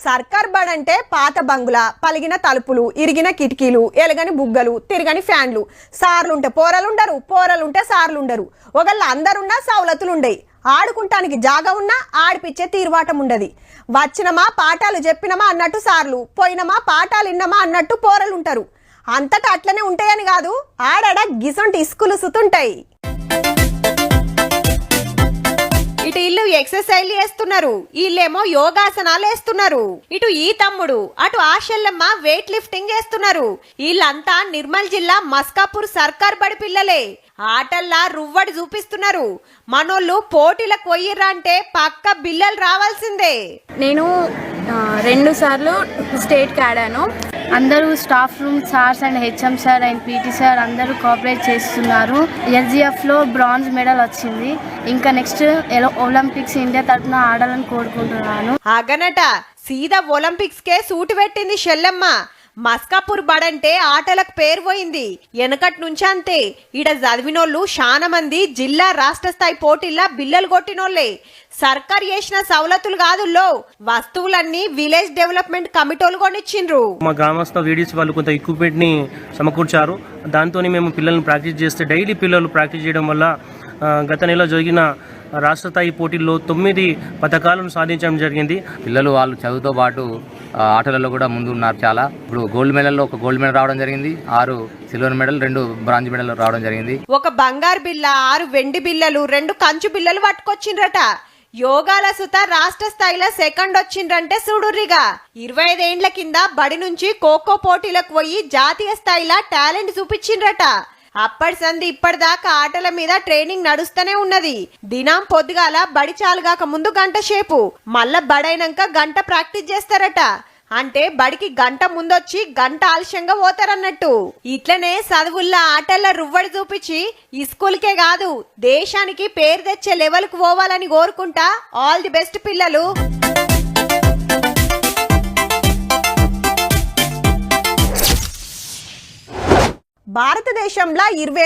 సర్కార్ బడ్ అంటే పాత బంగుల పలిగిన తలుపులు ఇరిగిన కిటికీలు ఎలగని బుగ్గలు తిరగని ఫ్యాన్లు సార్లుంటే పోరలుండరు పోరలుంటే సార్లుండరు ఒకళ్ళ అందరున్నా సౌలతులుండయి ఆడుకుంటానికి జాగా ఉన్నా ఆడిపిచ్చే తీరువాటం ఉండదు వచ్చినమా పాఠాలు చెప్పినమా అన్నట్టు సార్లు పోయినమా పాఠాలు ఇన్నమా అన్నట్టు పోరలుంటారు అంతటా అట్లనే ఉంటాయని కాదు ఆడాడ గిసొంటి ఇస్కులు సుతుంటాయి ఇటు ఇల్లు ఎక్సర్సైజ్ చేస్తున్నారు వీళ్ళేమో యోగాసనాలు వేస్తున్నారు ఇటు ఈ తమ్ముడు అటు ఆ షెల్లమ్మ వెయిట్ లిఫ్టింగ్ చేస్తున్నారు వీళ్ళంతా నిర్మల్ జిల్లా మస్కాపూర్ సర్కార్ బడి పిల్లలే ఆటల్లా రువ్వడి చూపిస్తున్నారు మనోళ్ళు పోటీలకు పోయిర్రా అంటే పక్క బిల్లలు రావాల్సిందే. నేను 2 సార్లు స్టేట్కి ఆడాను. అందరూ staff room sirs and HM sir and PT sir అందరూ కోఆపరేట్ చేస్తున్నారు. ఎస్జిఎఫ్లో బ్రాంజ్ మెడల్ వచ్చింది. ఇంకా నెక్స్ట్ ఒలింపిక్స్ ఇండియా తరఫున ఆడాలని కోరుకుంటున్నాను. అగనట సీదా ఒలింపిక్స్ కే సూటు పెట్టింది షెల్లమ్మ. మస్కాపూర్ బడంటే ఆటలకు పేరు పోయింది. వెనకటి నుంచి అంతే ఈడ చదివినోళ్ళు చాలా మంది జిల్లా రాష్ట్ర స్థాయి పోటీల్లో బిల్లలు కొట్టినోళ్లే. సర్కార్ చేసిన సౌలతులు కాదుల్లో వస్తువులన్నీ విలేజ్ డెవలప్మెంట్ కమిటీలు కొనిచ్చిండ్రు. మా గ్రామస్థ వీడియోస్ వాళ్ళు కొంత ఎక్విప్మెంట్ ని సమకూర్చారు. దాంతో మేము పిల్లల్ని ప్రాక్టీస్ చేస్తే డైలీ పిల్లలు ప్రాక్టీస్ చేయడం వల్ల గత నెల జరిగిన రాష్ట్ర స్థాయి పోటీల్లో 9 పథకాలను సాధించడం జరిగింది. పిల్లలు వాళ్ళు చదువుతో పాటు ఆటలలో కూడా ముందు ఉన్నారు. చాలా ఇప్పుడు గోల్డ్ మెడల్లో ఒక గోల్డ్ మెడల్ రావడం జరిగింది, 6 సిల్వర్ మెడల్, 2 బ్రాంజ్ మెడల్ రావడం జరిగింది. ఒక బంగారు బిల్ల, 6 వెండి బిల్లలు, 2 కంచు బిల్లలు పట్టుకొచ్చిండ్రట. యోగాల సుత రాష్ట్ర స్థాయిలో సెకండ్ వచ్చిండ్రంటే చూడుర్రిగా. 25 ఏండ్ల కింద బడి నుంచి ఖోఖో పోటీలకు పోయి జాతీయ స్థాయిలో టాలెంట్ చూపించిండ్రట. అప్పటి సంది ఇప్పటిదాకా ఆటల మీద ట్రైనింగ్ నడుస్తూనే ఉన్నది. దినం పొద్దుగాల బడి చాలుగాక ముందు గంట సేపు, మళ్ళా బడైనాక గంట ప్రాక్టీస్ చేస్తారట. అంటే బడికి గంట ముందొచ్చి గంట ఆలస్యంగా పోతారన్నట్టు. ఇట్లనే చదువుల్లో ఆటల్లో రువ్వడి చూపించి ఈ స్కూల్కే కాదు దేశానికి పేరు తెచ్చే లెవెల్ కు పోవాలని కోరుకుంటా. ఆల్ ది బెస్ట్ పిల్లలు. భారతదేశంలో 20